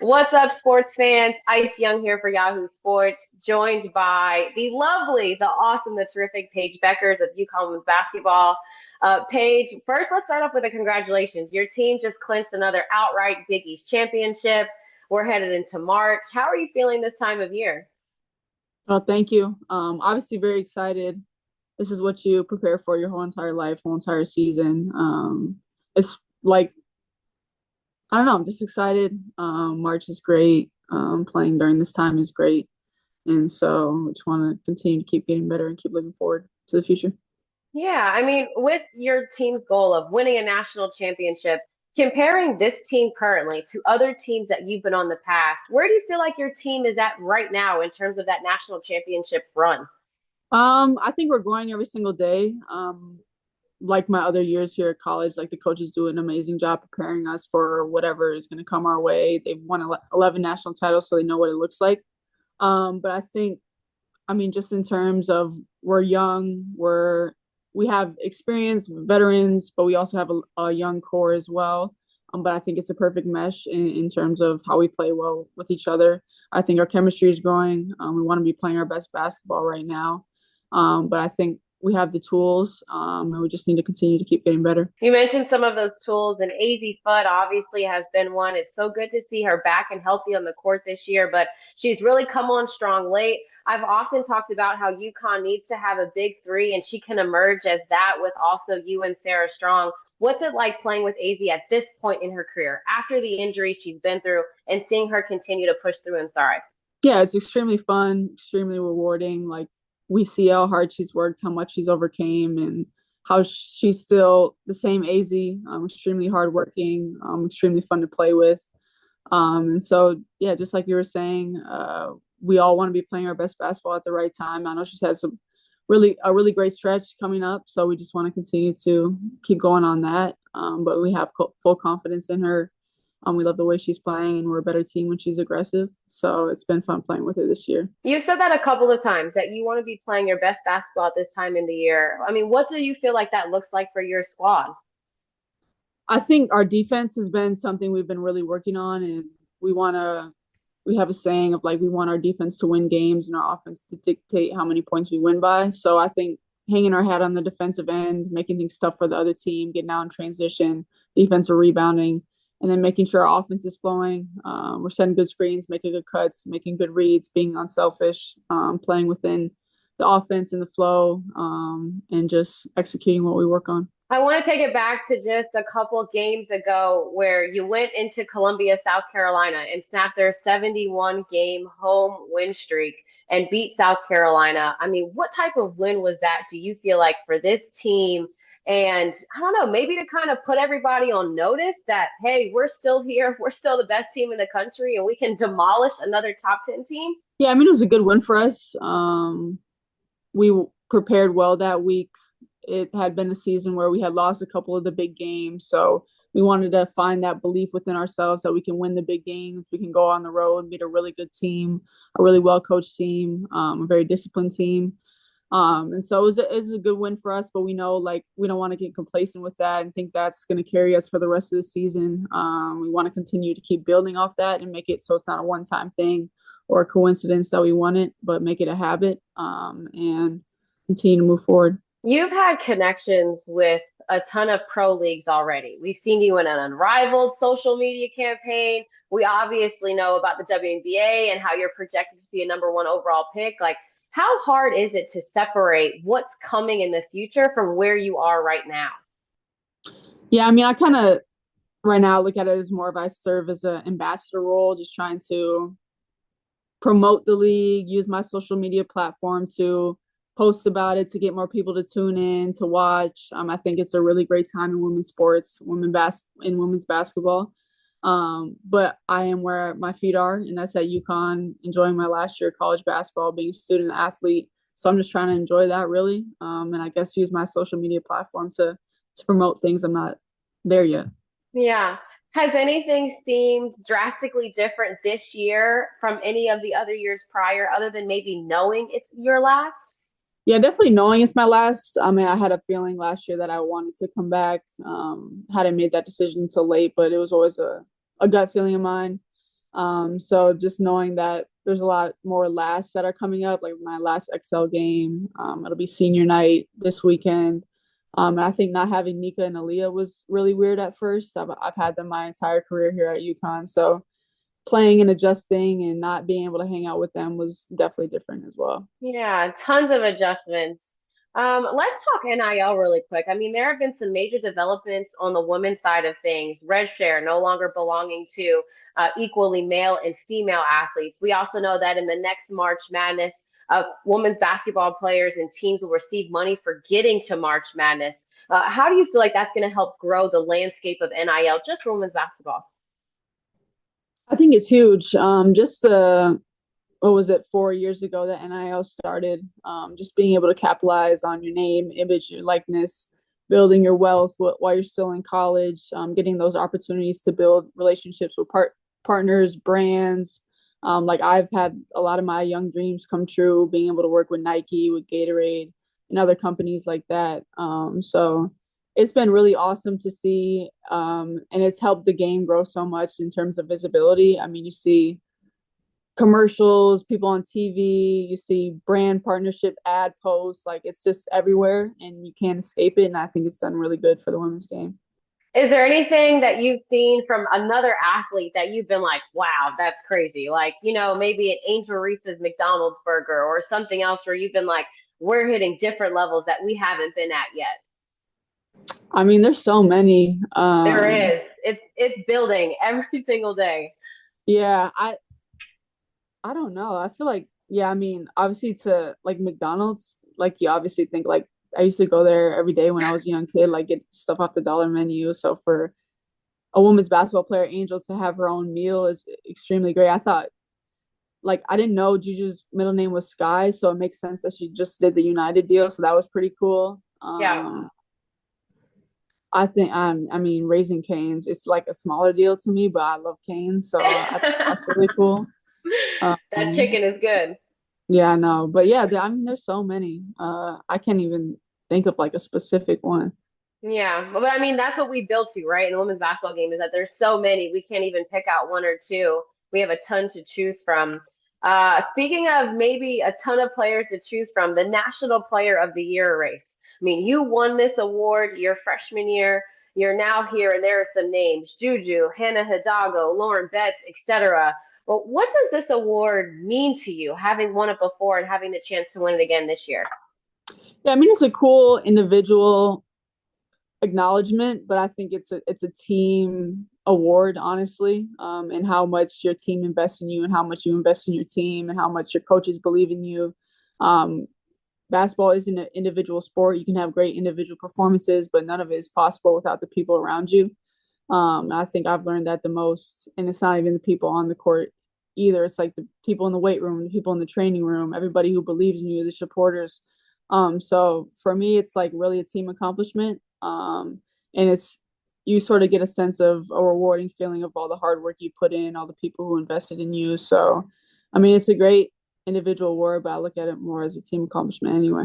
What's up, sports fans? Ice Young here for Yahoo Sports, joined by the lovely, the awesome, the terrific Paige Bueckers of UConn women's basketball. Paige, first, let's start off with a congratulations. Your team just clinched another outright Big East championship. We're headed into March. How are you feeling this time of year? Oh, thank you. Obviously very excited. This is what you prepare for your whole entire life, whole entire season. It's like, I don't know, I'm just excited. March is great. Playing during this time is great. And so I just want to continue to keep getting better and keep looking forward to the future. Yeah, I mean, with your team's goal of winning a national championship, comparing this team currently to other teams that you've been on the past, where do you feel like your team is at right now in terms of that national championship run? I think we're growing every single day. Like my other years here at college, like the coaches do an amazing job preparing us for whatever is going to come our way. They've won 11 national titles, so they know what it looks like. But I mean, just in terms of we're young, we have experienced veterans, but we also have a young core as well. But I think it's a perfect mesh in terms of how we play well with each other. I think our chemistry is growing. We want to be playing our best basketball right now. But I think we have the tools, and we just need to continue to keep getting better. You mentioned some of those tools, and Azzi Fudd obviously has been one. It's so good to see her back and healthy on the court this year, but she's really come on strong late. I've often talked about how UConn needs to have a big three, and she can emerge as that with also you and Sarah Strong. What's it like playing with Azzi at this point in her career, after the injuries she's been through, and seeing her continue to push through and thrive? Yeah, it's extremely fun, extremely rewarding. Like we see how hard she's worked, how much she's overcame, and how she's still the same Azzi, extremely hardworking, extremely fun to play with. And so, yeah, just like you were saying, we all want to be playing our best basketball at the right time. I know she's had a really great stretch coming up, so we just want to continue to keep going on that. But we have full confidence in her. We love the way she's playing, and we're a better team when she's aggressive. So it's been fun playing with her this year. You've said that a couple of times that you want to be playing your best basketball at this time in the year. I mean, what do you feel like that looks like for your squad? I think our defense has been something we've been really working on, and we want to. We have a saying of like we want our defense to win games and our offense to dictate how many points we win by. So I think hanging our hat on the defensive end, making things tough for the other team, getting out in transition, defensive rebounding, and then making sure our offense is flowing. We're setting good screens, making good cuts, making good reads, being unselfish, playing within the offense and the flow, and just executing what we work on. I want to take it back to just a couple games ago where you went into Columbia, South Carolina and snapped their 71 game home win streak and beat South Carolina. I mean, what type of win was that, do you feel like, for this team? And I don't know, maybe to kind of put everybody on notice that, hey, we're still here. We're still the best team in the country and we can demolish another top 10 team. Yeah, I mean, it was a good win for us. We prepared well that week. It had been a season where we had lost a couple of the big games. So we wanted to find that belief within ourselves that we can win the big games. We can go on the road and beat a really good team, a really well coached team, a very disciplined team. And so it was a good win for us, but we know like we don't want to get complacent with that and think that's going to carry us for the rest of the season. We want to continue to keep building off that and make it so it's not a one-time thing or a coincidence that we won it, but make it a habit, and continue to move forward. You've had connections with a ton of pro leagues already. We've seen you in an unrivaled social media campaign. We obviously know about the WNBA and how you're projected to be a number one overall pick. Like, how hard is it to separate what's coming in the future from where you are right now? Yeah, I mean, I kind of right now look at it as more of I serve as an ambassador role, just trying to promote the league, use my social media platform to post about it, to get more people to tune in, to watch. I think it's a really great time in women's sports, in women's basketball. But I am where my feet are, and that's at UConn, enjoying my last year of college basketball, being a student athlete. So I'm just trying to enjoy that really, and I guess use my social media platform to promote things. I'm not there yet. Yeah. Has anything seemed drastically different this year from any of the other years prior, other than maybe knowing it's your last? Yeah, definitely knowing it's my last. I mean, I had a feeling last year that I wanted to come back. Hadn't made that decision until late, but it was always a gut feeling of mine. So just knowing that there's a lot more lasts that are coming up, like my last XL game, it'll be senior night this weekend. And I think not having Nika and Aaliyah was really weird at first. I've had them my entire career here at UConn. So playing and adjusting and not being able to hang out with them was definitely different as well. Yeah, tons of adjustments. Let's talk NIL really quick. I mean, there have been some major developments on the women's side of things. Red share no longer belonging to equally male and female athletes. We also know that in the next March Madness, women's basketball players and teams will receive money for getting to March Madness. How do you feel like that's going to help grow the landscape of NIL just for women's basketball? I think it's huge. Just the what was it, 4 years ago that NIL started. Just being able to capitalize on your name, image, your likeness, building your wealth while you're still in college, getting those opportunities to build relationships with partners, brands. Like I've had a lot of my young dreams come true, being able to work with Nike, with Gatorade, and other companies like that. So it's been really awesome to see, and it's helped the game grow so much in terms of visibility. I mean, you see commercials, people on TV, you see brand partnership ad posts, like it's just everywhere and you can't escape it. And I think it's done really good for the women's game. Is there anything that you've seen from another athlete that you've been like, wow, that's crazy? Like, maybe an Angel Reese's McDonald's burger or something else where you've been like, we're hitting different levels that we haven't been at yet. I mean, there's so many. There is. It's building every single day. Yeah, I don't know. I feel like, yeah, I mean, obviously to like McDonald's, like you obviously think like I used to go there every day when I was a young kid, like get stuff off the dollar menu. So for a women's basketball player, Angel, to have her own meal is extremely great. I thought, like, I didn't know Juju's middle name was Sky, so it makes sense that she just did the United deal. So that was pretty cool. Yeah. I think, I mean, Raising Cane's, it's like a smaller deal to me, but I love Cane's, so I think that's really cool. That Um, chicken is good. yeah, I know, but yeah, I mean, there's so many. I can't even think of like a specific one. Yeah, but I mean that's what we built to, right? In the women's basketball game is that there's so many we can't even pick out one or two. We have a ton to choose from. Speaking of maybe a ton of players to choose from, the National Player of the Year race. I mean, you won this award your freshman year. You're now here, and there are some names: Juju, Hannah Hidalgo, Lauren Betts, etc. But what does this award mean to you, having won it before and having the chance to win it again this year? Yeah, I mean, it's a cool individual acknowledgement, but I think it's a team award, honestly, and how much your team invests in you, and how much you invest in your team, and how much your coaches believe in you. Um, Basketball isn't an individual sport. You can have great individual performances, but none of it is possible without the people around you. I think I've learned that the most, and it's not even the people on the court either. It's like the people in the weight room, the people in the training room, everybody who believes in you, the supporters. So for me, it's like really a team accomplishment. And it's you sort of get a sense of a rewarding feeling of all the hard work you put in, all the people who invested in you. So, I mean, it's a great individual award, but I look at it more as a team accomplishment anyway.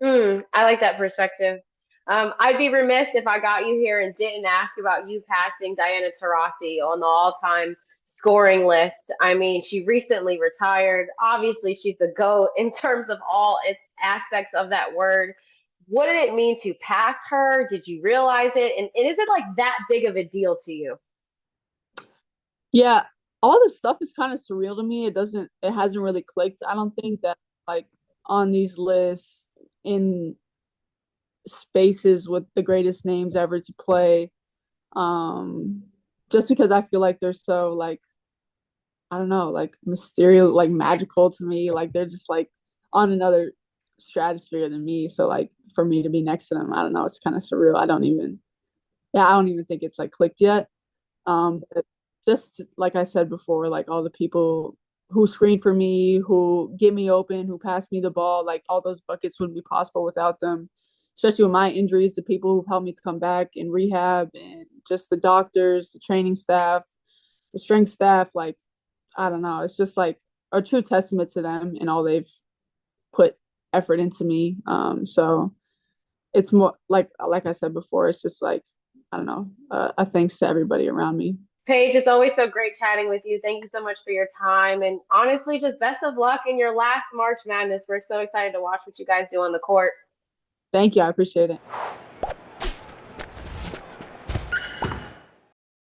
I like that perspective. I'd be remiss if I got you here and didn't ask about you passing Diana Taurasi on the all-time scoring list. I mean, she recently retired. Obviously, she's the GOAT in terms of all aspects of that word. What did it mean to pass her? Did you realize it? And is it like that big of a deal to you? Yeah, all this stuff is kind of surreal to me. It hasn't really clicked. I don't think that like on these lists in spaces with the greatest names ever to play. Um, just because I feel like they're so like I don't know, like mysterious, like magical to me. Like they're just like on another stratosphere than me. So like for me to be next to them, I don't know, it's kind of surreal. I don't even think it's like clicked yet. But just like I said before, like all the people who screen for me, who get me open, who pass me the ball, like all those buckets wouldn't be possible without them. Especially with my injuries, the people who've helped me come back in rehab, and just the doctors, the training staff, the strength staff, like I don't know, it's just like a true testament to them and all they've put effort into me. So it's more like I said before, it's just like I don't know, a thanks to everybody around me. Paige, it's always so great chatting with you. Thank you so much for your time. And honestly, just best of luck in your last March Madness. We're so excited to watch what you guys do on the court. Thank you. I appreciate it.